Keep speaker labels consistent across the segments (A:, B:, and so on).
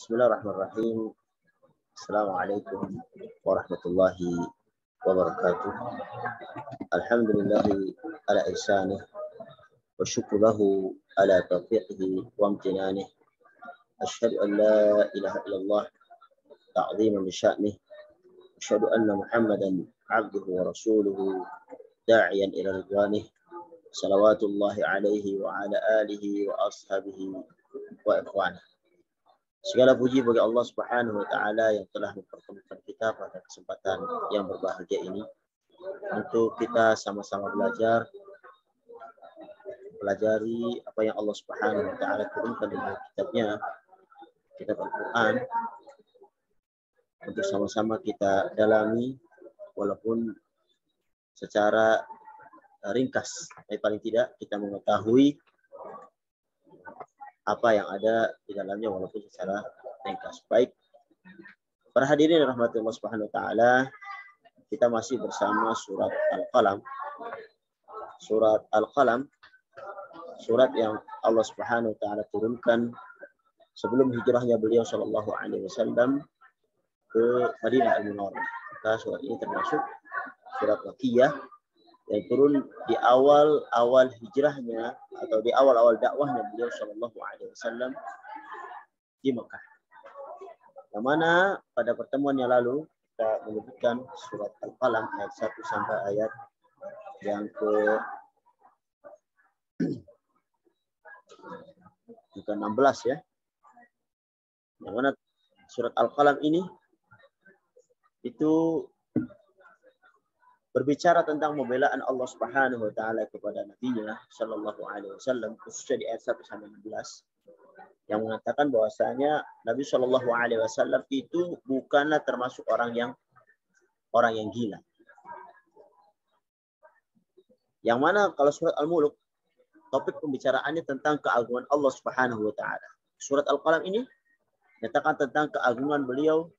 A: Bismillahirrahmanirrahim. Assalamualaikum warahmatullahi wabarakatuh. Alhamdulillahi ala ihsanih wa syukru lahu ala taufiqihi wa amtinanih. Asyhadu an la ilaha illallah ta'ziman li sya'nih. Asyhadu anna Muhammadan abduhu wa rasuluhu da'iyan ila ridwanih. Salawatullahi alaihi wa ala alihi wa ashabihi wa ikhwanih. Segala puji bagi Allah Subhanahu wa taala yang telah mempertemukan kita pada kesempatan yang berbahagia ini untuk kita sama-sama pelajari apa yang Allah Subhanahu wa taala turunkan dalam kitabnya, kitab Al-Qur'an, untuk sama-sama kita dalami walaupun secara ringkas, tapi paling tidak kita mengetahui apa yang ada di dalamnya walaupun secara ringkas. Baik, para hadirin rahmati Allah Subhanahu wa taala, kita masih bersama surat Al-Qalam. Surat Al-Qalam, surat yang Allah Subhanahu wa taala turunkan sebelum hijrahnya beliau sallallahu alaihi wasallam ke Madinah Al-Munawwarah. Maka surat ini termasuk surat Makkiyah yang turun di awal-awal hijrahnya atau di awal-awal dakwahnya beliau sallallahu alaihi wasallam di Mekah. Yang mana pada pertemuan yang lalu kita menyebutkan surat Al-Qalam ayat 1 sampai ayat yang ke-16 ya. Yang mana surat Al-Qalam ini itu berbicara tentang pembelaan Allah Subhanahu wa taala kepada nabinya sallallahu alaihi wasallam, khususnya di ayat 1 sampai 16 yang mengatakan bahwasanya Nabi sallallahu alaihi wasallam itu bukanlah termasuk orang yang gila. Yang mana kalau surat Al-Mulk topik pembicaraannya tentang keagungan Allah Subhanahu wa taala. Surat Al-Qalam ini menyatakan tentang keagungan beliau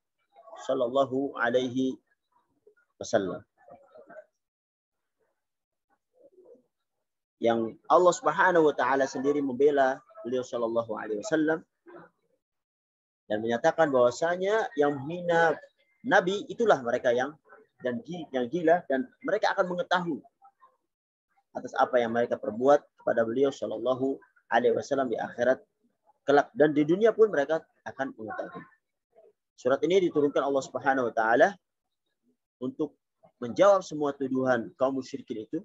A: sallallahu alaihi wasallam. Yang Allah Subhanahu wa taala sendiri membela beliau sallallahu alaihi wasallam dan menyatakan bahwasanya yang menghina nabi itulah mereka yang gila, dan mereka akan mengetahui atas apa yang mereka perbuat kepada beliau sallallahu alaihi wasallam di akhirat kelak, dan di dunia pun mereka akan mengetahui. Surat ini diturunkan Allah Subhanahu wa taala untuk menjawab semua tuduhan kaum musyrikin itu,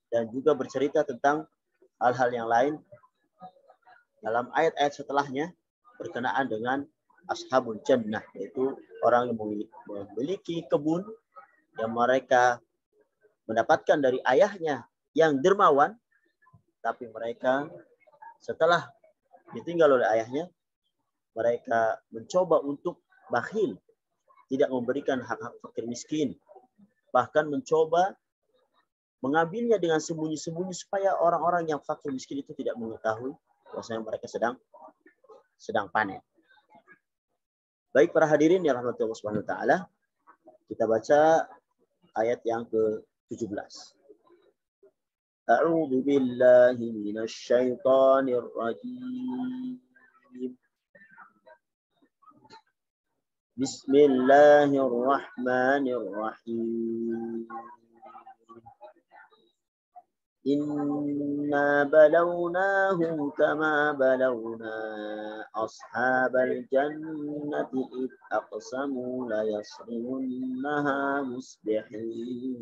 A: dan juga bercerita tentang hal-hal yang lain dalam ayat-ayat setelahnya berkenaan dengan Ashabul Jannah, yaitu orang yang memiliki kebun yang mereka mendapatkan dari ayahnya yang dermawan, tapi mereka setelah ditinggal oleh ayahnya, mereka mencoba untuk bakhil, tidak memberikan hak-hak fakir miskin, bahkan mencoba mengambilnya dengan sembunyi-sembunyi supaya orang-orang yang fakir miskin itu tidak mengetahui bahwasanya mereka sedang panen. Baik para hadirin yang rahmati Allah Subhanahu wa taala, kita baca ayat yang ke-17. A'udzu billahi minasy syaithanir rajim. Bismillahirrahmanirrahim. Inna balawnahum kama balawna ashabal jannati id aqsamu la yasrimunnaha musbihin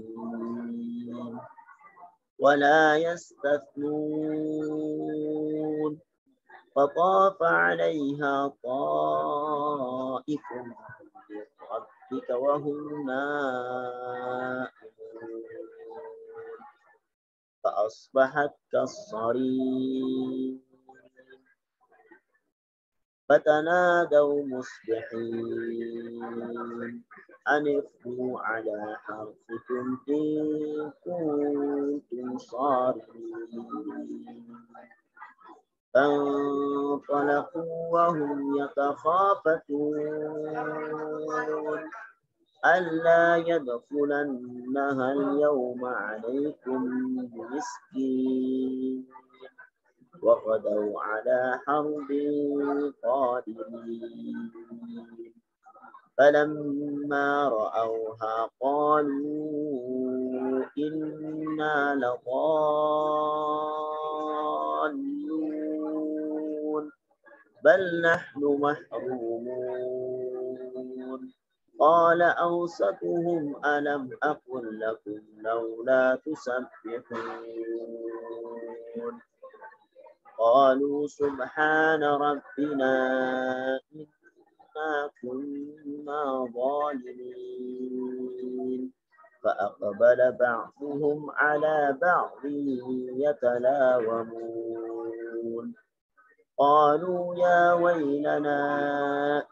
A: wa la yastathnun fatafa 'alayha ta'ifun min rabbika wa hum na'imun فأصبحت كالصريم فتنادوا مصبحين أن اغدوا على حرثكم إن كنتم صارمين فانطلقوا وهم يتخافتون ألا يدخلنها اليوم عليكم مسكين وغدوا على حرد قادرين فلما رأوها قالوا إنا لضالون بل نحن محرومون قال أوسطهم ألم أقل لكم لولا تسبحون قالوا سبحان ربنا إنا كنا ظالمين فأقبل بعضهم على بعض يتلاومون قالوا يا ويلنا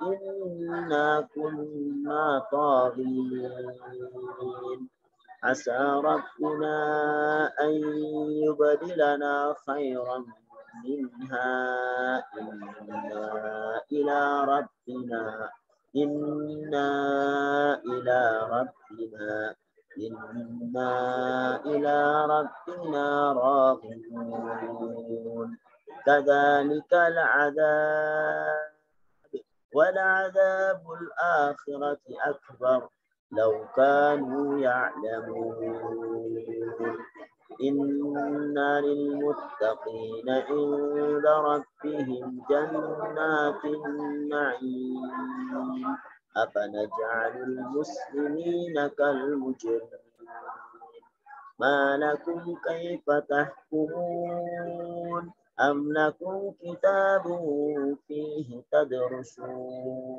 A: إنا كنا طاغين عسى ربنا أن يبدلنا خيرا منها إنا إلى ربنا راغبون كذلك العذاب ولعذاب الآخرة أكبر لو كانوا يعلمون إن للمتقين عند ربهم جنات النعيم أفنجعل المسلمين كالمجرمين ما لكم كيف تحكمون أم لكم كتاب فيه تدرسون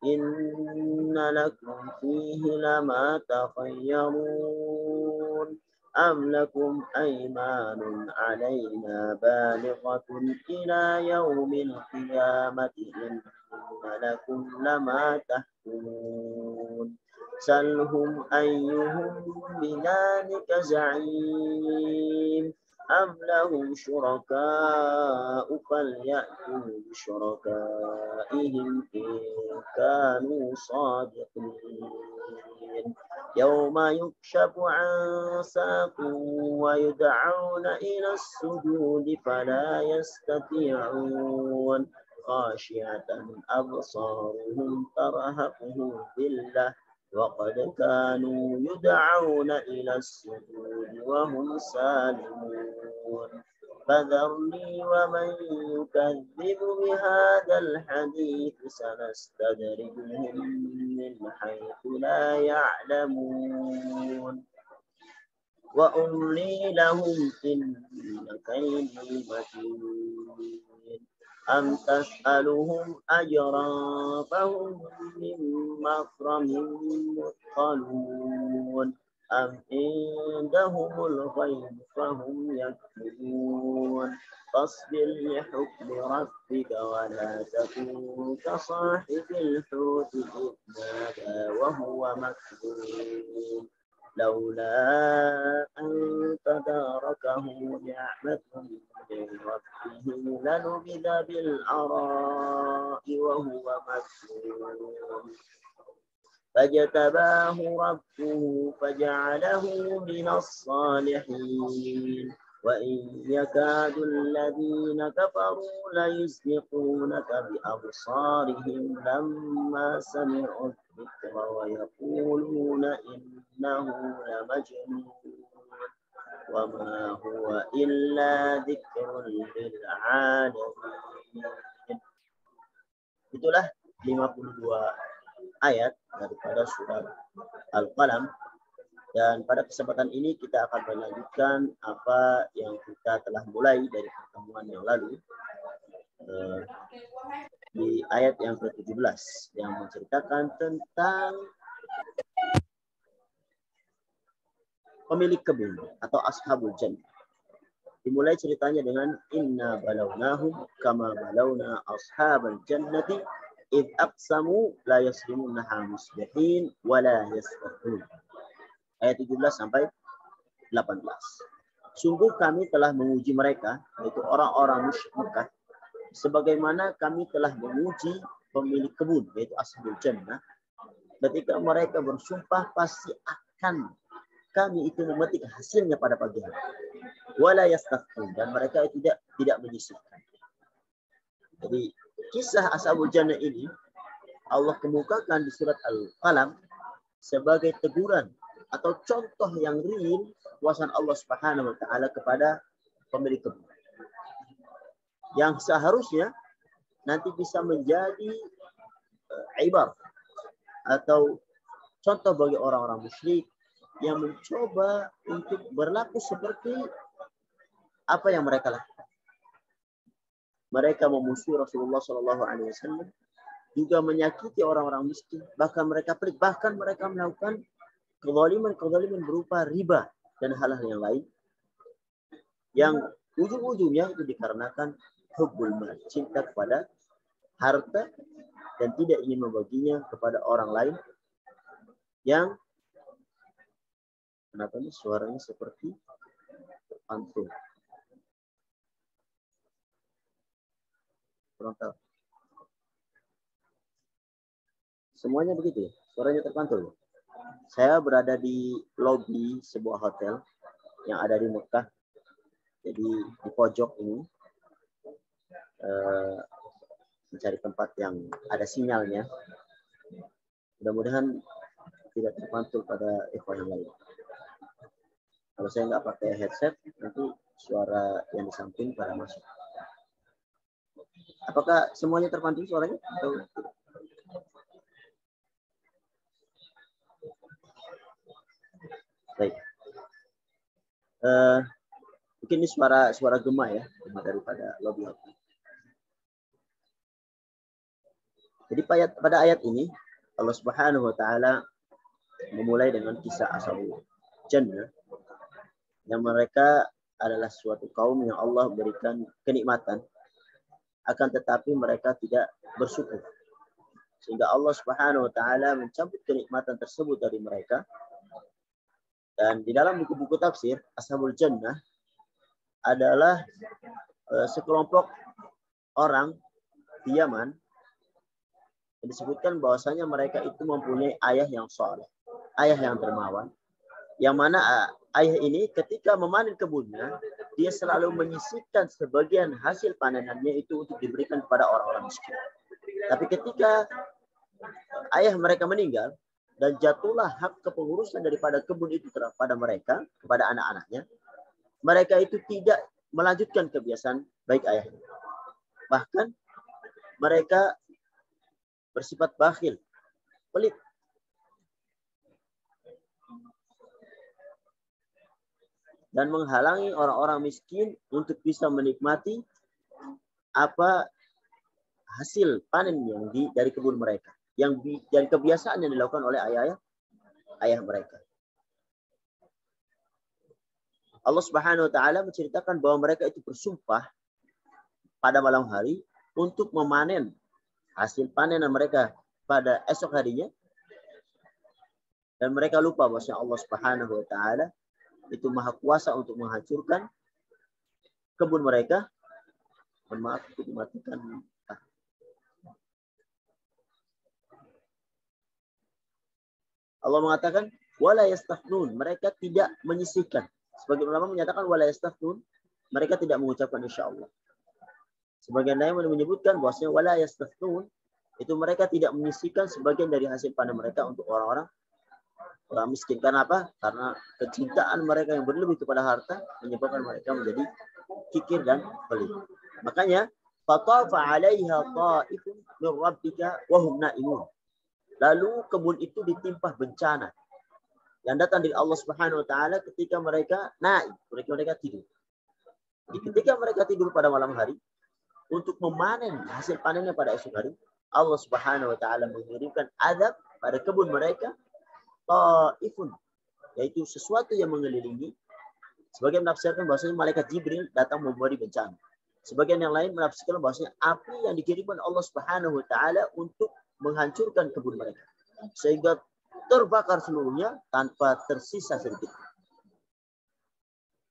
A: إن لكم فيه لما تخيرون أم لكم أيمان علينا بالغة إلى يوم القيامة إن لكم لما تحكمون سلهم أيهم بذلك زعيم أم لهم شركاء فليأتوا بشركائهم إن كانوا صادقين يوم يكشف عن ساق ويدعون إلى السجود فلا يستطيعون خاشعة أبصارهم ترهقهم ذلة وقد كانوا يدعون إلى السجود وهم سالمون فذرني ومن يكذب بهذا الحديث سنستدرجهم من حيث لا يعلمون وأملي لهم إن كيدي متين أم تسألهم أجرا فهم من مغرم مثقلون أم عندهم الغيب فهم يكتبون فاصبر لحكم ربك ولا تكن كصاحب الحوت إذ نادى وهو مكذوب لولا أن تداركه نعمة من ربه لنبذ بالعراء وهو مكذوب فاجتباه ربه فجعله من الصالحين وإن يكاد الذين كفروا ليزلقونك بأبصارهم لما سمعوا الذكر ويقولون إنه لمجنون وما هو إلا ذكر للعالمين. Itulah 52 ayat daripada surat Al-Qalam. Dan pada kesempatan ini kita akan melanjutkan apa yang kita telah mulai dari pertemuan yang lalu di ayat yang ke-17 yang menceritakan tentang pemilik kebun atau ashabul jannah. Dimulai ceritanya dengan inna balawnahum kama balawna ashabal jannati id aqsamu la yasrimunha musbihin wa la yastaqun. Ayat 17 sampai 18. Sungguh kami telah menguji mereka, yaitu orang-orang musyrik Mekah, sebagaimana kami telah menguji pemilik kebun, yaitu ashabul jannah, ketika mereka bersumpah pasti akan kami itu memetik hasilnya pada pagi hari. wala yastafun, dan mereka tidak menyisihkan. Jadi kisah Ashabul Jannah ini Allah kemukakan di surat Al-Qalam sebagai teguran atau contoh yang real kuasa Allah Subhanahu wa taala kepada pemilik kebun. Yang seharusnya nanti bisa menjadi ibar atau contoh bagi orang-orang musyrik yang mencoba untuk berlaku seperti apa yang mereka lakukan. Mereka memusuhi Rasulullah SAW, juga menyakiti orang-orang miskin, bahkan mereka pelit, bahkan mereka melakukan kezaliman berupa riba dan hal-hal yang lain, yang ujung-ujungnya itu dikarenakan hubbul mal, cinta kepada harta dan tidak ingin membaginya kepada orang lain. Yang kenapa ini suaranya seperti terpantul? Kurang tahu. Semuanya begitu ya? Suaranya terpantul. Saya berada di lobi sebuah hotel yang ada di Mekah. Jadi di pojok ini mencari tempat yang ada sinyalnya. Mudah-mudahan tidak terpantul pada ikhwan yang lain. Kalau saya nggak pakai headset, nanti suara yang di samping pada masuk. Apakah semuanya terpantul suaranya? Atau baik. Mungkin ini suara gema ya, gema daripada lobby hotel. Jadi pada ayat ini Allah Subhanahu wa taala memulai dengan kisah Ashabul Jannah yang mereka adalah suatu kaum yang Allah berikan kenikmatan, akan tetapi mereka tidak bersyukur. Sehingga Allah Subhanahu wa taala mencabut kenikmatan tersebut dari mereka. Dan di dalam buku-buku tafsir, Ashabul Jannah adalah sekelompok orang di Yaman yang disebutkan bahwasanya mereka itu mempunyai ayah yang saleh, ayah yang dermawan, yang mana ayah ini ketika memanen kebunnya, dia selalu menyisihkan sebagian hasil panenannya itu untuk diberikan kepada orang-orang miskin. Tapi ketika ayah mereka meninggal dan jatuhlah hak kepengurusan daripada kebun itu kepada mereka, kepada anak-anaknya, mereka itu tidak melanjutkan kebiasaan baik ayahnya. Bahkan mereka bersifat bakhil, pelit. Dan menghalangi orang-orang miskin untuk bisa menikmati apa hasil panen yang dari kebun mereka, yang dari kebiasaan yang dilakukan oleh ayah mereka. Allah Subhanahu wa taala menceritakan bahwa mereka itu bersumpah pada malam hari untuk memanen hasil panenan mereka pada esok harinya, dan mereka lupa bahwa Allah Subhanahu wa taala itu maha kuasa untuk menghancurkan kebun mereka. Maaf, itu dimatikan. Allah mengatakan wala yastafnun, mereka tidak menyisihkan. Sebagian ulama menyatakan wala yastafnun, mereka tidak mengucapkan insyaallah. Sebagian lain menyebutkan bahwasanya wala yastafnun itu mereka tidak menyisihkan sebagian dari hasil panen mereka untuk orang miskin. Karena apa? Karena kecintaan mereka yang berlebih kepada harta menyebabkan mereka menjadi kikir dan pelit. Makanya fatafa 'alaiha ta'ifun min rabbika wa hum na'imun. Lalu kebun itu ditimpa bencana yang datang dari Allah Subhanahu wa taala ketika mereka naik, mereka tidur. Jadi ketika mereka tidur pada malam hari untuk memanen hasil panennya pada esok hari, Allah Subhanahu wa taala mengirimkan azab pada kebun mereka, ta'ifun, yaitu sesuatu yang mengelilingi. Sebagian menafsirkan bahwasanya malaikat Jibril datang memberi bencana. Sebagian yang lain menafsirkan bahwasanya api yang dikirimkan Allah Subhanahu wa taala untuk menghancurkan kebun mereka, sehingga terbakar seluruhnya tanpa tersisa sedikit.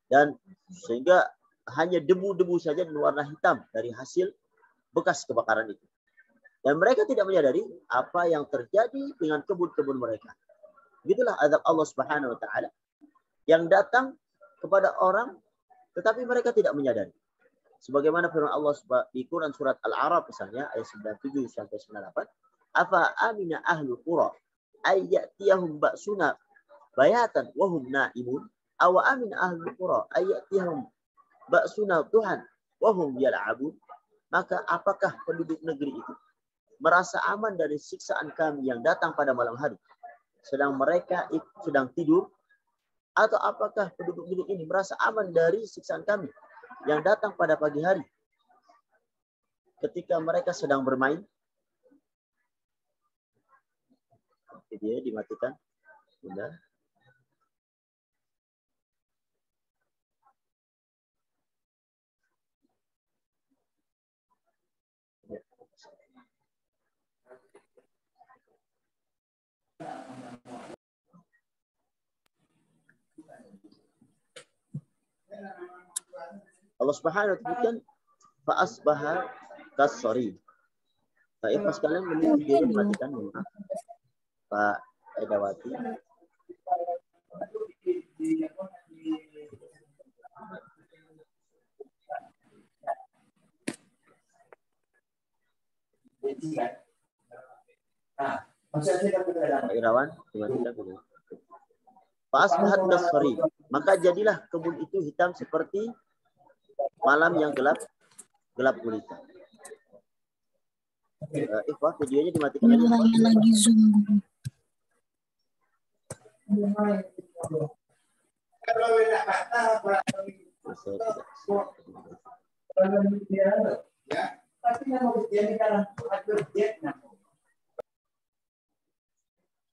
A: Dan sehingga hanya debu-debu saja dan warna hitam dari hasil bekas kebakaran itu. Dan mereka tidak menyadari apa yang terjadi dengan kebun-kebun mereka. Begitulah azab Allah Subhanahu wa taala yang datang kepada orang Tetapi mereka tidak menyadari. Sebagaimana firman Allah di Quran surat Al-A'raf misalnya ayat 97 sampai 98, afa amina ahlul qura ayyatiyahum ba'suna bayatan wa hum naimun aw amina ahlul qura ayyatiyahum ba'suna duhan wa hum yal'abun. Maka apakah penduduk negeri itu merasa aman dari siksaan kami yang datang pada malam hari sedang mereka sedang tidur, atau apakah penduduk negeri ini merasa aman dari siksaan kami yang datang pada pagi hari ketika mereka sedang bermain? Video dimatikan. Sudah. Allah Subhanahu wa ta'ala fa asbaha kasari. Baik, pas kalian melihat video dimatikan, maaf. Pak Edawati. Pak Irawan, dimatikan dulu. Fa asbahat kasari. Maka jadilah kebun itu hitam seperti malam yang gelap gulita. Ikhwah, videonya dimatikan
B: lagi Zoom.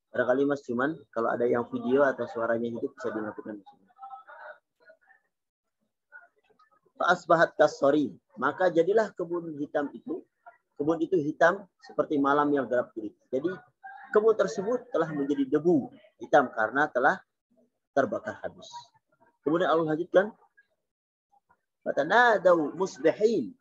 A: Barangkali Mas Cuman, kalau ada yang video atau suaranya hidup bisa dimatikan. Asbahat kasori, maka jadilah kebun hitam itu, kebun itu hitam seperti malam yang gelap gulita. Jadi kebun tersebut telah menjadi debu hitam karena telah terbakar habis. Kemudian Allah lanjutkan, fatanadaw musbihin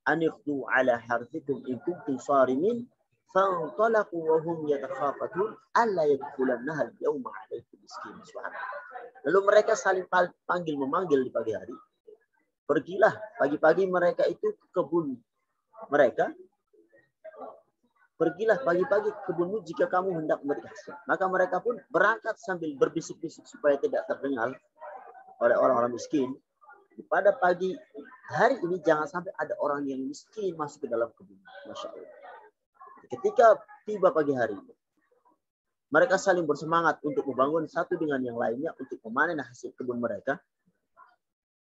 A: an ikhdu ala harthikum in kuntum sarimin fantalaqu wa hum yatakhafatun alla yadkhulannaha al-yawma 'alaykum miskin. Lalu mereka saling memanggil di pagi hari. Pergilah pagi-pagi mereka itu ke kebun mereka. Pergilah pagi-pagi ke kebunmu jika kamu hendak memberi hasil. Maka mereka pun berangkat sambil berbisik-bisik supaya tidak terdengar oleh orang-orang miskin. Pada pagi hari ini jangan sampai ada orang yang miskin masuk ke dalam kebun. Masya Allah. Ketika tiba pagi hari, mereka saling bersemangat untuk membangun satu dengan yang lainnya untuk memanen hasil kebun mereka.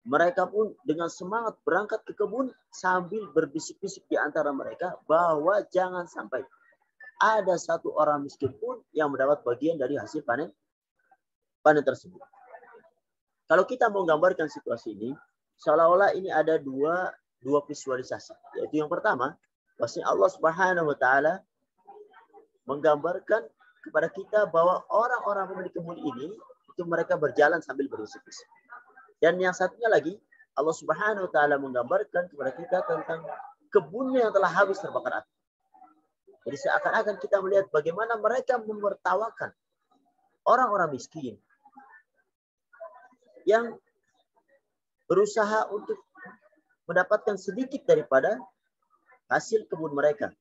A: Mereka pun dengan semangat berangkat ke kebun sambil berbisik-bisik di antara mereka bahwa jangan sampai ada satu orang miskin pun yang mendapat bagian dari hasil panen tersebut. Kalau kita mau gambarkan situasi ini, seolah-olah ini ada dua visualisasi. Yaitu yang pertama, bahwasanya Allah Subhanahu wa taala menggambarkan kepada kita bahwa orang-orang pemilik kebun ini itu mereka berjalan sambil berbisik-bisik. Dan yang satunya lagi, Allah Subhanahu wa taala menggambarkan kepada kita tentang kebunnya yang telah habis terbakar api. Jadi seakan-akan kita melihat bagaimana mereka menertawakan orang-orang miskin yang berusaha untuk mendapatkan sedikit daripada hasil kebun mereka.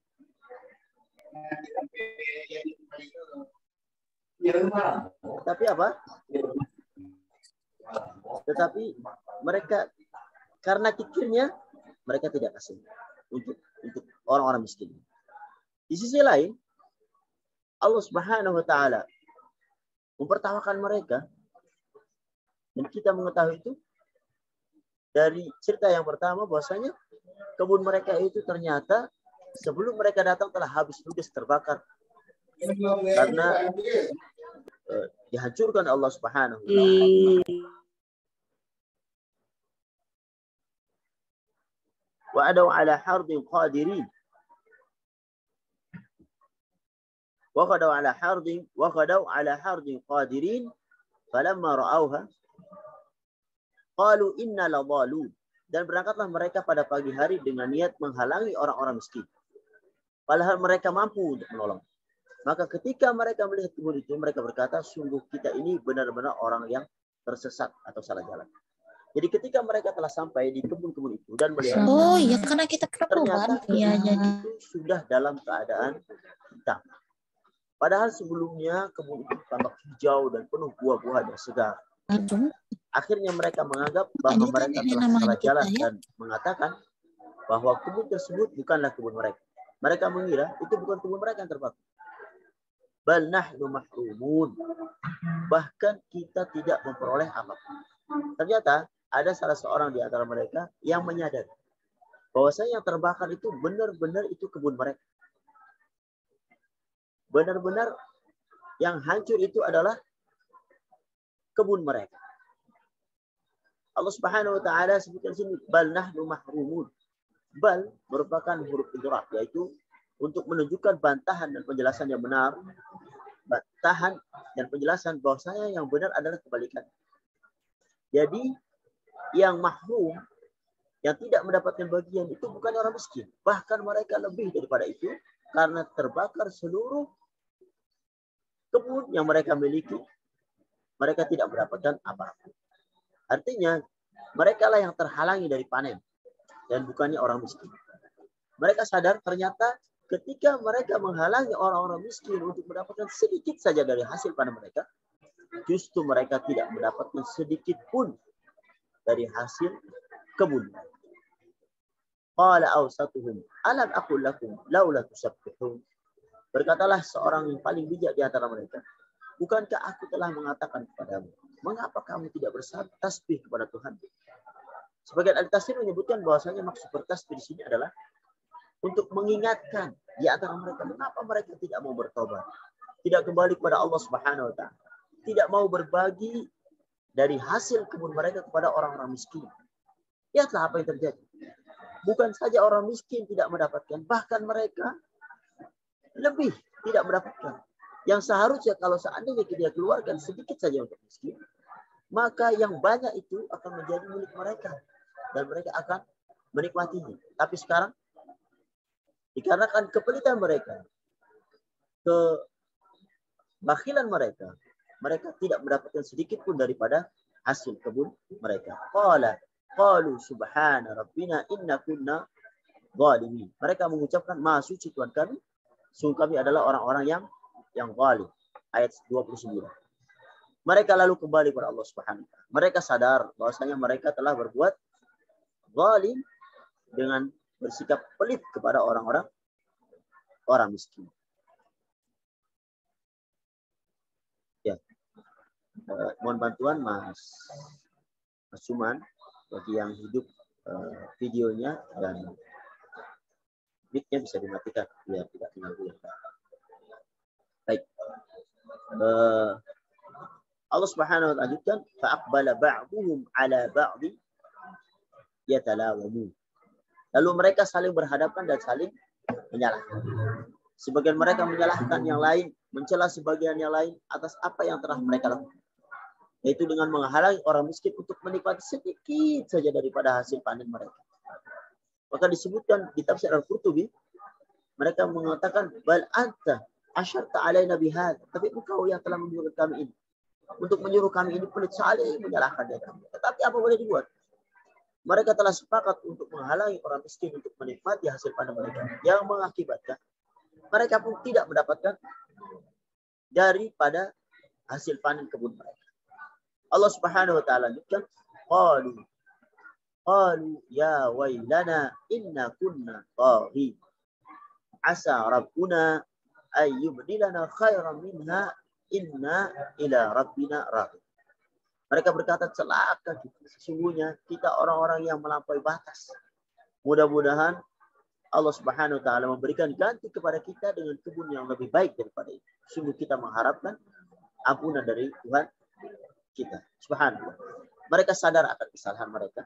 A: Tapi apa? Tetapi mereka karena kikirnya mereka tidak kasih untuk orang-orang miskin. Di sisi lain, Allah Subhanahu wa taala mempertawakan mereka, dan kita mengetahui itu dari cerita yang pertama bahwasanya kebun mereka itu ternyata sebelum mereka datang telah habis ludes terbakar karena dihancurkan Allah Subhanahu wa taala. وَأَدَوْا عَلَى حَرْضٍ قَادِرِينَ وَغَدَوْا عَلَى حَرْضٍ قَادِرِينَ فَلَمَّا رَأَوْهَا قَالُوا إِنَّا لَضَالُونَ. Dan berangkatlah mereka pada pagi hari dengan niat menghalangi orang-orang miskin. Padahal mereka mampu untuk menolong. Maka ketika mereka melihat kebun itu, mereka berkata, sungguh kita ini benar-benar orang yang tersesat atau salah jalan. Jadi ketika mereka telah sampai di kebun-kebun itu dan melihat,
B: Oh iya, karena kita
A: ternyata
B: perempuan. Iya, jadi.
A: itu sudah dalam keadaan hitam. Padahal sebelumnya kebun itu tampak hijau dan penuh buah-buah dan segar. Akhirnya mereka menganggap bahwa
B: Jadi kan
A: mereka
B: ini
A: telah
B: namanya
A: salah
B: kita
A: jalan
B: ya.
A: dan mengatakan bahwa kebun tersebut bukanlah kebun mereka. Mereka mengira itu bukan kebun mereka yang terbakar. Bal nahnu mahrumun. Bahkan kita tidak memperoleh apapun. Ternyata ada salah seorang di antara mereka yang menyadari bahwasanya yang terbakar itu benar-benar itu kebun mereka. Benar-benar yang hancur itu adalah kebun mereka. Allah Subhanahu wa taala sebutkan sini bal nahnu mahrumun. Bal merupakan huruf idgham, yaitu untuk menunjukkan bantahan dan penjelasan yang benar. Bantahan dan penjelasan bahwasanya yang benar adalah kebalikan. Jadi yang mahrum, yang tidak mendapatkan bagian itu bukan orang miskin. Bahkan mereka lebih daripada itu karena terbakar seluruh kebun yang mereka miliki. Mereka tidak mendapatkan apa-apa. Artinya mereka lah yang terhalangi dari panen dan bukannya orang miskin. Mereka sadar ternyata ketika mereka menghalangi orang-orang miskin untuk mendapatkan sedikit saja dari hasil panen mereka, justru mereka tidak mendapatkan sedikit pun dari hasil kebun. Qala awsatuhum alam aqul lakum laula tusabbihun. Berkatalah seorang yang paling bijak di antara mereka, bukankah aku telah mengatakan kepadamu, mengapa kamu tidak bertasbih kepada Tuhan? Sebagian ahli tafsir menyebutkan bahwasanya maksud bertasbih di sini adalah untuk mengingatkan di antara mereka mengapa mereka tidak mau bertobat, tidak kembali kepada Allah Subhanahu wa taala, tidak mau berbagi dari hasil kebun mereka kepada orang-orang miskin. Lihatlah apa yang terjadi. Bukan saja orang miskin tidak mendapatkan, bahkan mereka lebih tidak mendapatkan. Yang seharusnya kalau seandainya kita keluarkan sedikit saja untuk miskin, maka yang banyak itu akan menjadi milik mereka dan mereka akan menikmatinya. Tapi sekarang dikarenakan kepelitan mereka, kebakhilan mereka, mereka tidak mendapatkan sedikit pun daripada hasil kebun mereka. Qalu subhana rabbina inna kunna zalimin. Mereka mengucapkan maha suci Tuhan kami, sungguh kami adalah orang-orang yang zalim. Ayat 29. Mereka lalu kembali kepada Allah Subhanahu wa taala. Mereka sadar bahwasanya mereka telah berbuat zalim dengan bersikap pelit kepada orang-orang miskin. Ya. Mohon bantuan Mas Suman bagi yang hidup videonya dan mic-nya bisa dimatikan biar tidak tinggal dulu. Baik. Allah Subhanahu wa taala lanjutkan fa'aqbala ba'dhum 'ala ba'd yatalawamun. Lalu mereka saling berhadapan dan saling menyalahkan. Sebagian mereka menyalahkan yang lain, mencela sebagian yang lain atas apa yang telah mereka lakukan. Yaitu dengan menghalangi orang miskin untuk menikmati sedikit saja daripada hasil panen mereka. Maka disebutkan di tafsir Al-Qurtubi, mereka mengatakan bal anta asyarta alaina bihad, tapi engkau yang telah menyuruh kami ini. Untuk menyuruh kami ini pelit saling menyalahkan dia kami. Tetapi apa boleh dibuat? Mereka telah sepakat untuk menghalangi orang miskin untuk menikmati hasil panen mereka, yang mengakibatkan mereka pun tidak mendapatkan daripada hasil panen kebun mereka. Allah Subhanahu wa taala lanjutkan, qalu ya wailana inna kunna taghin. Asa rabbuna ay yubdilana khairan minha inna ila rabbina raghib. Mereka berkata, celaka kita. Sesungguhnya kita orang-orang yang melampaui batas. Mudah-mudahan Allah Subhanahu wa taala memberikan ganti kepada kita dengan kebun yang lebih baik daripada itu. Sungguh kita mengharapkan ampunan dari Tuhan kita. Subhanallah. Mereka sadar akan kesalahan mereka.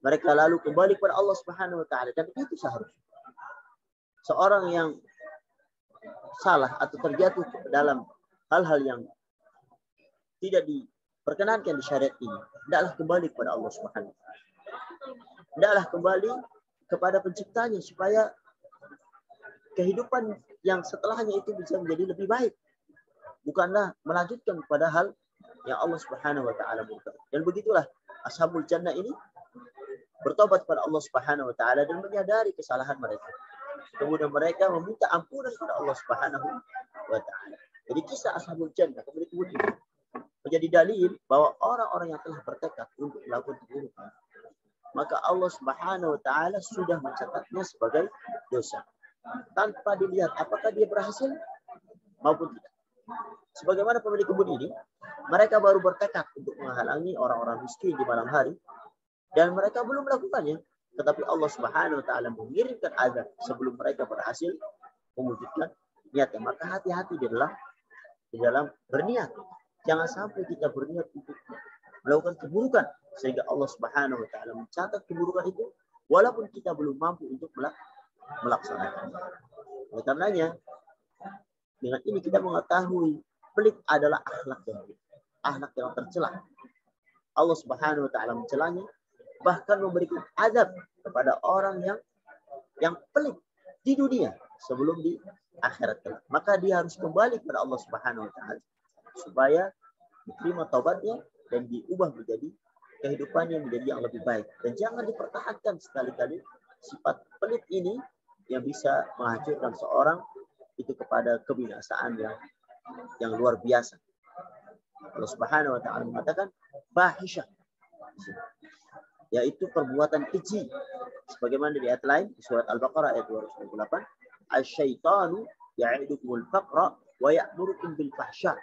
A: Mereka lalu kembali kepada Allah Subhanahu wa taala dan itu seharusnya. Seorang yang salah atau terjatuh dalam hal-hal yang tidak diperkenankan di syariat ini, hendaklah kembali kepada Allah Subhanahu wa taala. Hendaklah kembali kepada penciptanya supaya kehidupan yang setelahnya itu bisa menjadi lebih baik. Bukanlah melanjutkan kepada hal yang Allah Subhanahu wa taala murka. Dan begitulah Ashabul jannah ini bertobat kepada Allah Subhanahu wa taala dan menyadari kesalahan mereka. Kemudian mereka meminta ampunan kepada Allah Subhanahu wa taala. Jadi kisah Ashabul jannah kemudian ini menjadi dalil bahwa orang-orang yang telah bertekad untuk melakukan keburukan, maka Allah Subhanahu wa taala sudah mencatatnya sebagai dosa tanpa dilihat apakah dia berhasil maupun tidak. Sebagaimana pemilik kebun ini, mereka baru bertekad untuk menghalangi orang-orang miskin di malam hari dan mereka belum melakukannya, tetapi Allah Subhanahu wa taala mengirimkan azab sebelum mereka berhasil mewujudkan niatnya. Maka hati-hati di dalam berniat. Jangan sampai kita berniat untuk melakukan keburukan sehingga Allah Subhanahu wa taala mencatat keburukan itu walaupun kita belum mampu untuk melaksanakannya. Oleh karenanya, dengan ini kita mengetahui pelit adalah akhlak yang tercela. Allah Subhanahu wa taala mencelanya, bahkan memberikan azab kepada orang yang pelit di dunia sebelum di akhirat. Maka dia harus kembali kepada Allah Subhanahu wa taala supaya diterima taubatnya dan diubah menjadi kehidupannya menjadi yang lebih baik. Dan jangan dipertahankan sekali-kali sifat pelit ini yang bisa menghancurkan seorang itu kepada kebinasaan yang luar biasa. Allah Subhanahu wa taala mengatakan fahisyah, yaitu perbuatan keji. Sebagaimana di ayat lain di surat Al-Baqarah ayat 228, asy-syaitanu ya'idukumul faqra wa ya'murukum bil fahsya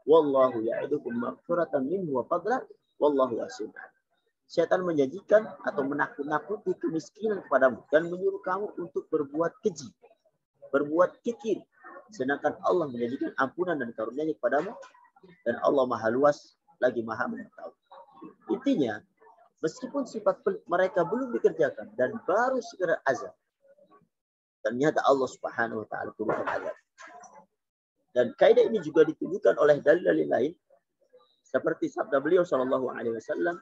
A: wallahu ya'idukum maghfiratan minhu wa fadla wallahu wasi'un. Setan menjanjikan atau menakut-nakuti kemiskinan kepadamu dan menyuruh kamu untuk berbuat keji, berbuat kikir, sedangkan Allah menjanjikan ampunan dan karunia-Nya kepadamu dan Allah Maha Luas lagi Maha Mengetahui. Intinya, meskipun sifat pelit mereka belum dikerjakan dan baru sekedar azab, ternyata Allah Subhanahu wa taala turunkan azab. Dan kaidah ini juga ditunjukkan oleh dalil-dalil lain seperti sabda beliau sallallahu alaihi wasallam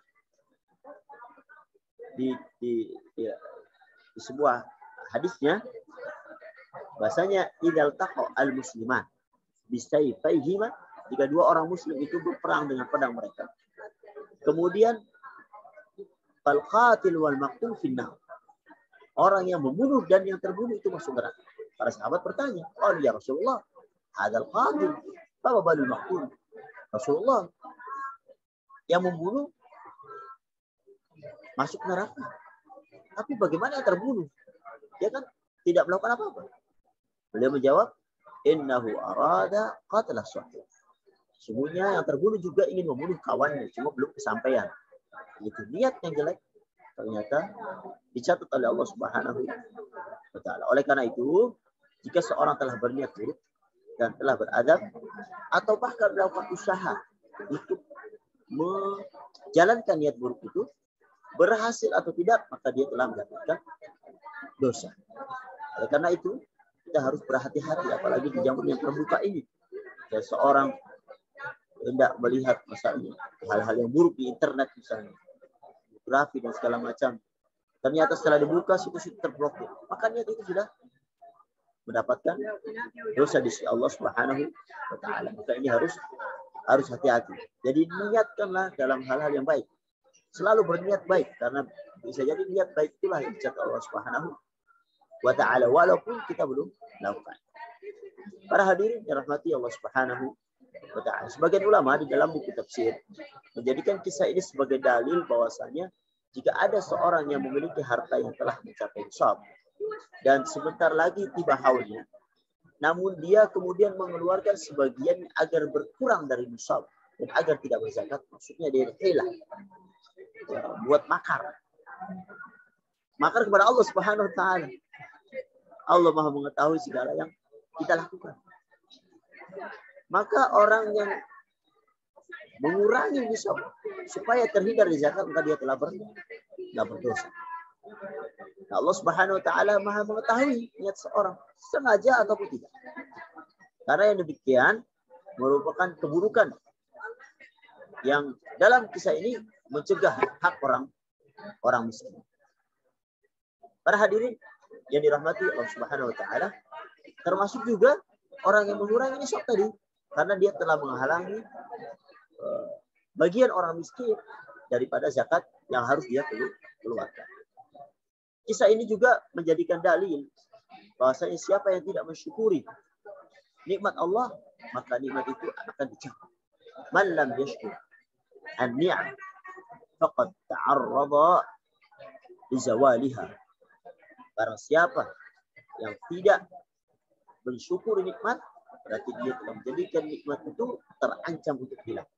A: di sebuah hadisnya, bahasanya idzal taqa al musliman bisayfayhima, jika dua orang muslim itu berperang dengan pedang mereka, kemudian fal qatil wal maqtul finnar, orang yang membunuh dan yang terbunuh itu masuk neraka. Para sahabat bertanya, "Oh ya Rasulullah, hadzal qatil, fa balul maqtul?" Rasulullah, yang membunuh masuk neraka, tapi bagaimana yang terbunuh? Dia kan tidak melakukan apa-apa. Beliau menjawab, innahu arada qatla sahih. Sesungguhnya yang terbunuh juga ingin membunuh kawannya, cuma belum kesampaian. Itu niat yang jelek, ternyata dicatat oleh Allah Subhanahu wa taala. Oleh karena itu, jika seorang telah berniat buruk dan telah beradab atau bahkan melakukan usaha untuk menjalankan niat buruk itu, berhasil atau tidak, maka dia telah mendapatkan dosa. Oleh karena itu, kita harus berhati-hati, apalagi di zaman yang terbuka ini. Dan seorang hendak melihat misalnya hal-hal yang buruk di internet, misalnya pornografi dan segala macam, ternyata setelah dibuka situs terblokir, maka niat itu sudah mendapatkan dosa di sisi Allah Subhanahu wa taala. Maka ini harus hati-hati. Jadi niatkanlah dalam hal-hal yang baik. Selalu berniat baik, karena bisa jadi niat baik itulah yang dicatat Allah Subhanahu wa taala walaupun kita belum melakukan. Para hadirin yang rahmati Allah Subhanahu wa taala, sebagian ulama di dalam buku tafsir menjadikan kisah ini sebagai dalil bahwasanya jika ada seorang yang memiliki harta yang telah mencapai nisab dan sebentar lagi tiba haulnya, namun dia kemudian mengeluarkan sebagian agar berkurang dari nisab dan agar tidak berzakat, maksudnya dia hilah, buat makar kepada Allah Subhanahu wa taala. Allah Maha mengetahui segala yang kita lakukan. Maka orang yang mengurangi nisab supaya terhindar dari zakat, maka dia telah berdosa. Nah, Allah Subhanahu wa taala Maha mengetahui niat seorang, sengaja ataupun tidak. Karena yang demikian merupakan keburukan yang dalam kisah ini mencegah hak orang miskin. Para hadirin yang dirahmati Allah Subhanahu wa taala, termasuk juga orang yang mengurangi nisab tadi karena dia telah menghalangi bagian orang miskin daripada zakat yang harus dia keluarkan. Kisah ini juga menjadikan dalil bahwasanya siapa yang tidak mensyukuri nikmat Allah, maka nikmat itu akan dicabut. Man lam yashkur an-ni'am faqad ta'arrada li zawaliha. Barang siapa yang tidak mensyukuri nikmat, berarti dia telah menjadikan nikmat itu terancam untuk hilang.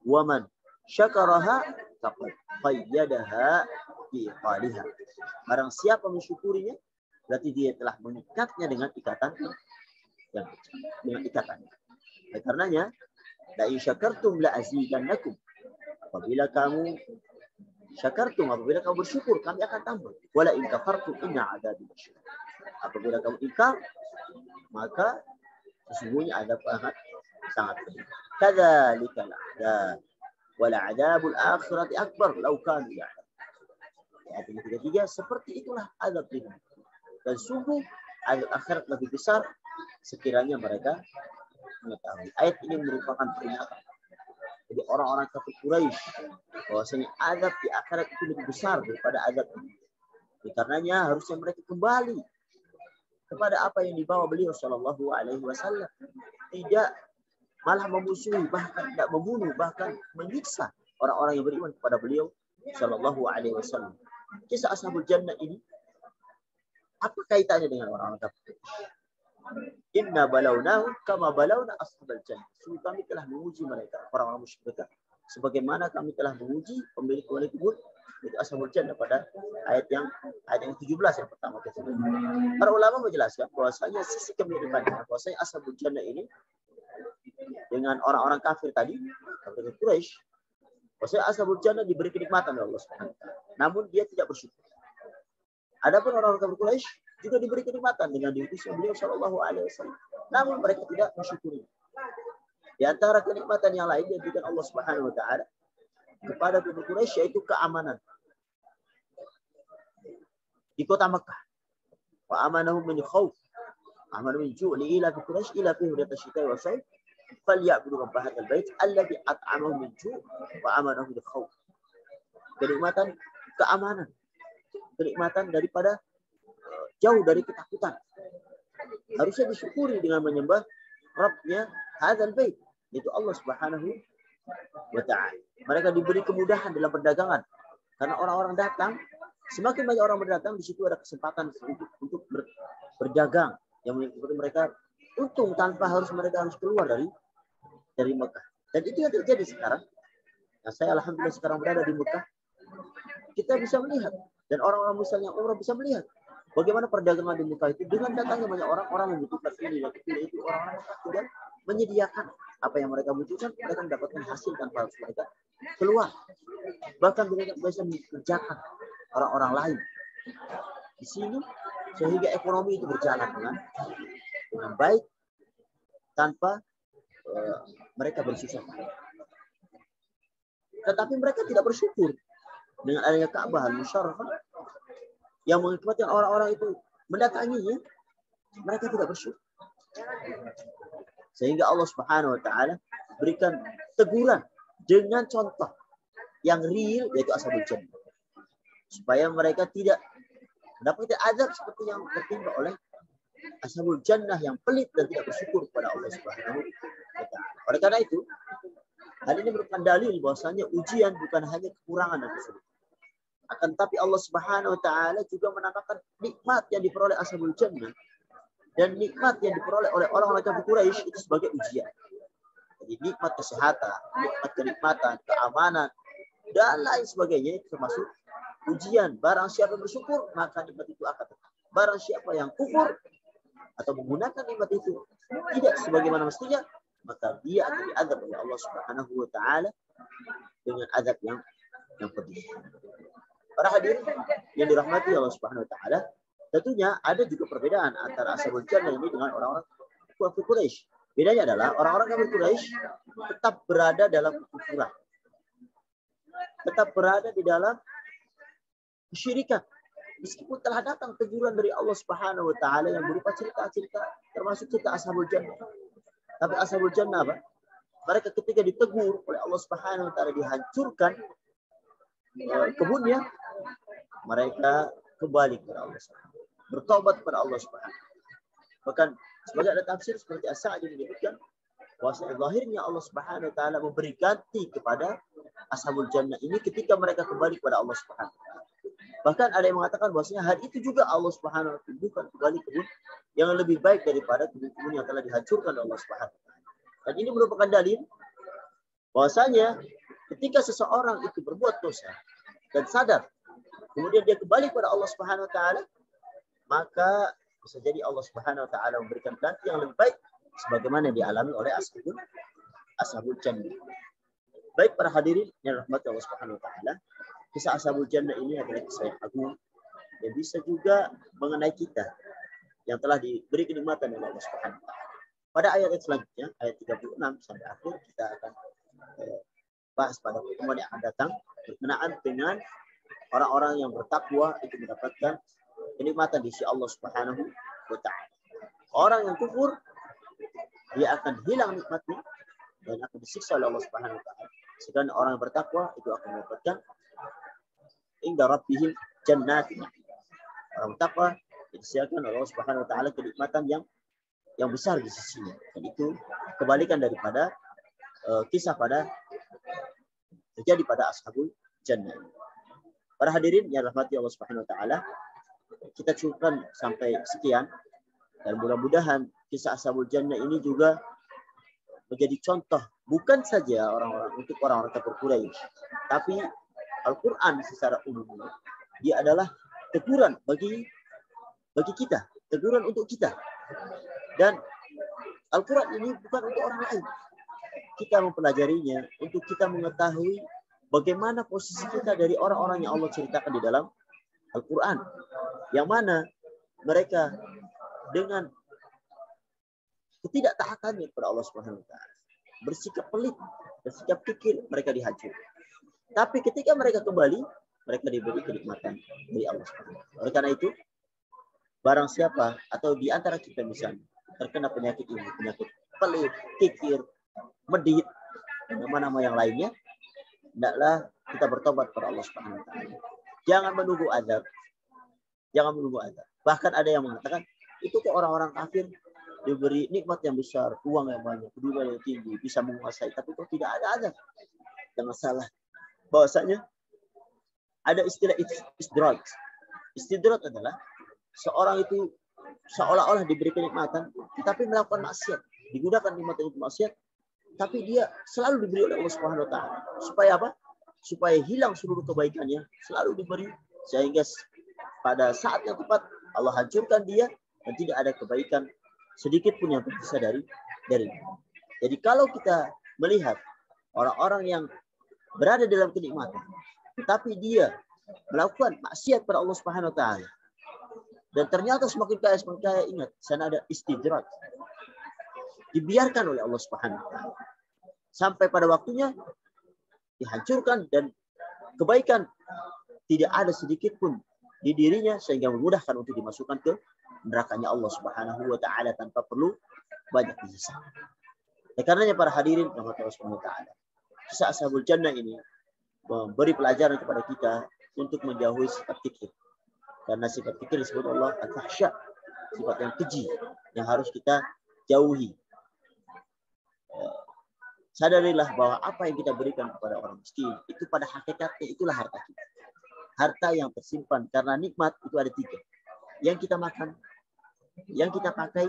A: Wa man syakaraha faqad qayyadaha bi iqaliha. Barang siapa mensyukurinya, berarti dia telah mengikatnya dengan ikatan yang dengan ikatannya. Oleh karenanya, la in syakartum la azidannakum. Apabila kamu syakartum, apabila kamu bersyukur, kami akan tambah. Wala in kafartum inna adabi lasyadid. Apabila kamu ingkar, maka sesungguhnya adab sangat pedih. Kadzalika al-'adzab wal 'adzabul akhirati akbar law kanu ya'lamun. Ayat yang ketiga, seperti itulah azab dunia. Dan sungguh azab akhirat lebih besar sekiranya mereka mengetahui. Ayat ini merupakan peringatan. Jadi orang-orang kafir Quraisy bahwasanya azab di akhirat itu lebih besar daripada azab ini. Karenanya harusnya mereka kembali kepada apa yang dibawa beliau Shallallahu Alaihi Wasallam. Tidak malah memusuhi, bahkan tidak membunuh, bahkan menyiksa orang-orang yang beriman kepada beliau Shallallahu Alaihi Wasallam. Kisah Ashabul Jannah ini apa kaitannya dengan orang-orang kafir? Inna balawnahum kama balawna ashabal jannah. Sungguh kami telah menguji mereka, orang-orang musyrik, sebagaimana kami telah menguji pemilik-pemilik kubur itu ashabul jannah pada ayat yang 17 yang pertama kita. Para ulama menjelaskan bahwasanya sisi kemiripannya, bahwasanya ashabul jannah ini dengan orang-orang kafir tadi, kafir Quraisy, bahwasanya ashabul jannah diberi kenikmatan oleh Allah Subhanahu wa taala. Namun dia tidak bersyukur. Adapun orang-orang kafir Quraisy juga diberi kenikmatan dengan diutusnya beliau Shallallahu Alaihi Wasallam. Namun mereka tidak mensyukuri. Di antara kenikmatan yang lain yang diberikan Allah Subhanahu Wa Taala kepada kafir Quraisy yaitu keamanan di kota Mekah. Wa amanahum min khauf, amanu min ju' li ila Quraisy ila fi hudata syita'i wa sayf falyabudu rabb hadzal bait alladzi at'amahum min ju' wa amanahum min khauf. Kenikmatan keamanan, kenikmatan daripada jauh dari ketakutan. Harusnya disyukuri dengan menyembah Rabbnya hadzal bait, yaitu Allah Subhanahu wa taala. Mereka diberi kemudahan dalam perdagangan karena orang-orang datang, semakin banyak orang berdatang, di situ ada kesempatan untuk berdagang yang membuat mereka untung tanpa mereka harus keluar dari Mekah. Dan itu yang terjadi sekarang. Nah, saya alhamdulillah sekarang berada di Mekah. Kita bisa melihat dan orang-orang misalnya umrah bisa melihat bagaimana perdagangan di Mekah itu dengan datangnya banyak orang membutuhkan ini dan itu orang-orang sudah menyediakan apa yang mereka butuhkan, mereka mendapatkan hasil tanpa harus mereka keluar. Bahkan mereka bisa mengerjakan orang-orang lain di sini sehingga ekonomi itu berjalan dengan baik tanpa mereka bersusah payah. Tetapi mereka tidak bersyukur dengan adanya Ka'bah al-Musyarrafah yang mengakibatkan orang-orang itu mendatanginya, mereka tidak bersyukur. Sehingga Allah Subhanahu wa taala berikan teguran dengan contoh yang real yaitu ashabul jannah. Supaya mereka tidak mendapatkan azab seperti yang tertimpa oleh ashabul jannah yang pelit dan tidak bersyukur kepada Allah Subhanahu wa taala. Oleh karena itu, hal ini merupakan dalil bahwasanya ujian bukan hanya kekurangan dan kesulitan. Akan tapi Allah Subhanahu wa taala juga menambahkan nikmat yang diperoleh ashabul jannah dan nikmat yang diperoleh oleh orang-orang kafir Quraisy itu sebagai ujian. Jadi nikmat kesehatan, nikmat kenikmatan, keamanan dan lain sebagainya termasuk ujian. Barang siapa bersyukur maka nikmat itu akan tetap. Barang siapa yang kufur atau menggunakan nikmat itu tidak sebagaimana mestinya, maka dia akan diazab oleh Allah Subhanahu wa taala dengan azab yang pedih. Para hadirin yang dirahmati Allah Subhanahu wa taala, tentunya ada juga perbedaan antara ashabul jannah ini dengan orang-orang kafir Quraisy. Bedanya adalah orang-orang kafir Quraisy tetap berada dalam kekufuran. Tetap berada di dalam kesyirikan. Meskipun telah datang teguran dari Allah Subhanahu wa taala yang berupa cerita-cerita termasuk cerita ashabul jannah. Tapi ashabul jannah apa? Mereka ketika ditegur oleh Allah Subhanahu wa taala dihancurkan kebunnya, mereka kembali kepada Allah Subhanahu, bertobat kepada Allah Subhanahu. Bahkan sebagai ada tafsir seperti As-Sa'di menyebutkan bahwa zahirnya Allah Subhanahu wa taala memberi ganti kepada ashabul jannah ini ketika mereka kembali kepada Allah Subhanahu wa taala. Bahkan ada yang mengatakan bahwasanya hal itu juga Allah Subhanahu wa taala tumbuhkan kembali kebun yang lebih baik daripada kebun-kebun yang telah dihancurkan oleh Allah Subhanahu wa taala. Dan ini merupakan dalil bahwasanya ketika seseorang itu berbuat dosa dan sadar, kemudian dia kembali kepada Allah Subhanahu wa taala, maka bisa jadi Allah Subhanahu wa taala memberikan ganti yang lebih baik sebagaimana dialami oleh ashabul jannah. Baik para hadirin yang rahmati Allah Subhanahu wa taala, kisah ashabul jannah ini adalah kisah yang agung yang bisa juga mengenai kita yang telah diberi kenikmatan oleh Allah Subhanahu wa taala. Pada ayat selanjutnya, ayat 36 sampai akhir, kita akan bahas pada pertemuan yang akan datang berkenaan dengan orang-orang yang bertakwa itu mendapatkan kenikmatan di sisi Allah Subhanahu wa taala. Orang yang kufur dia akan hilang nikmatnya dan akan disiksa oleh Allah Subhanahu wa taala. Sedangkan orang yang bertakwa itu akan mendapatkan inda rabbihim jannatin. Orang bertakwa disediakan oleh Allah Subhanahu wa taala kenikmatan yang besar di sisinya. Dan itu kebalikan daripada kisah pada terjadi pada ashabul jannah. Para hadirin yang rahmati Allah Subhanahu wa taala, kita cukupkan sampai sekian dan mudah-mudahan kisah ashabul jannah ini juga menjadi contoh bukan saja untuk orang-orang kafir Quraisy, tapi Al-Qur'an secara umum dia adalah teguran bagi kita, teguran untuk kita. Dan Al-Qur'an ini bukan untuk orang lain. Kita mempelajarinya untuk kita mengetahui bagaimana posisi kita dari orang-orang yang Allah ceritakan di dalam Al-Quran. Yang mana mereka dengan ketidaktaatannya kepada Allah Subhanahu wa taala, bersikap pelit, bersikap kikir, mereka dihancurkan. Tapi ketika mereka kembali, mereka diberi kenikmatan dari Allah Subhanahu wa taala. Oleh karena itu, barang siapa atau di antara kita misalnya terkena penyakit ini, penyakit pelit, kikir, medit, dan nama-nama yang lainnya, hendaklah kita bertobat kepada Allah Subhanahu wa taala. Jangan menunggu azab. Jangan menunggu azab. Bahkan ada yang mengatakan, itu kok orang-orang kafir diberi nikmat yang besar, uang yang banyak, kedudukan yang tinggi, bisa menguasai, tapi kok tidak ada azab. Jangan salah. Bahwasanya ada istilah istidraj. Istidraj adalah seorang itu seolah-olah diberi kenikmatan, tetapi melakukan maksiat. Digunakan nikmat untuk maksiat, tapi dia selalu diberi oleh Allah Subhanahu wa taala. Supaya apa? Supaya hilang seluruh kebaikannya, selalu diberi sehingga pada saat yang tepat Allah hancurkan dia dan tidak ada kebaikan sedikit pun yang tersisa dari. Jadi kalau kita melihat orang-orang yang berada dalam kenikmatan, tetapi dia melakukan maksiat pada Allah Subhanahu wa taala, dan ternyata semakin kaya, ingat, sana ada istidraj. Dibiarkan oleh Allah Subhanahu wa taala sampai pada waktunya dihancurkan dan kebaikan tidak ada sedikit pun di dirinya sehingga memudahkan untuk dimasukkan ke nerakanya Allah Subhanahu wa taala tanpa perlu banyak dihisab. Oleh karenanya para hadirin rahmat Allah Subhanahu wa taala, kisah ashabul jannah ini memberi pelajaran kepada kita untuk menjauhi sifat kikir. Karena sifat kikir disebut Allah al-fahsya, sifat yang keji yang harus kita jauhi. Sadarilah bahwa apa yang kita berikan kepada orang miskin itu pada hakikatnya itulah harta kita. Harta yang tersimpan karena nikmat itu ada 3. Yang kita makan, yang kita pakai,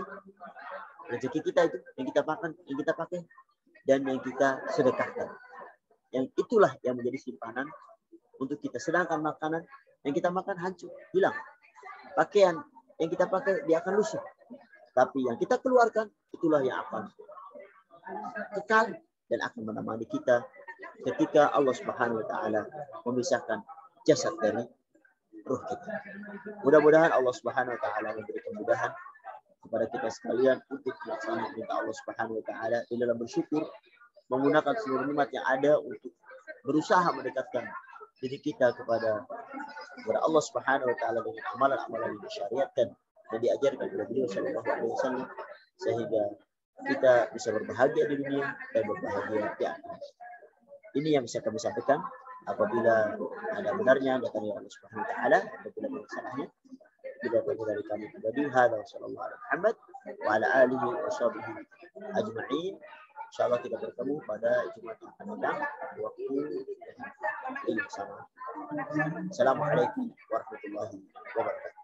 A: rezeki kita itu yang kita makan, yang kita pakai, dan yang kita sedekahkan. Yang itulah yang menjadi simpanan untuk kita. Sedangkan makanan yang kita makan hancur, hilang. Pakaian yang kita pakai dia akan lusuh. Tapi yang kita keluarkan itulah yang akan kekal dan akan menemani kita ketika Allah Subhanahu wa taala memisahkan jasad dari ruh kita. Mudah-mudahan Allah Subhanahu wa taala memberi kemudahan kepada kita sekalian untuk melaksanakan perintah Allah Subhanahu wa taala di dalam bersyukur, menggunakan seluruh nikmat yang ada untuk berusaha mendekatkan diri kita kepada Allah Subhanahu wa taala dengan amalan-amalan yang disyariatkan dan diajarkan oleh beliau sallallahu alaihi wasallam, sehingga kita bisa berbahagia di dunia dan berbahagia di akhirat. Ini yang bisa kami sampaikan. Apabila ada benarnya datang dari Allah Subhanahu wa taala, apabila ada salahnya tidak dari kami pribadi. Hada wa sallallahu alaihi Muhammad wa ala alihi wa sahbihi ajma'in. Insyaallah kita bertemu pada Jumat yang akan datang waktu yang sama. Assalamualaikum warahmatullahi wabarakatuh.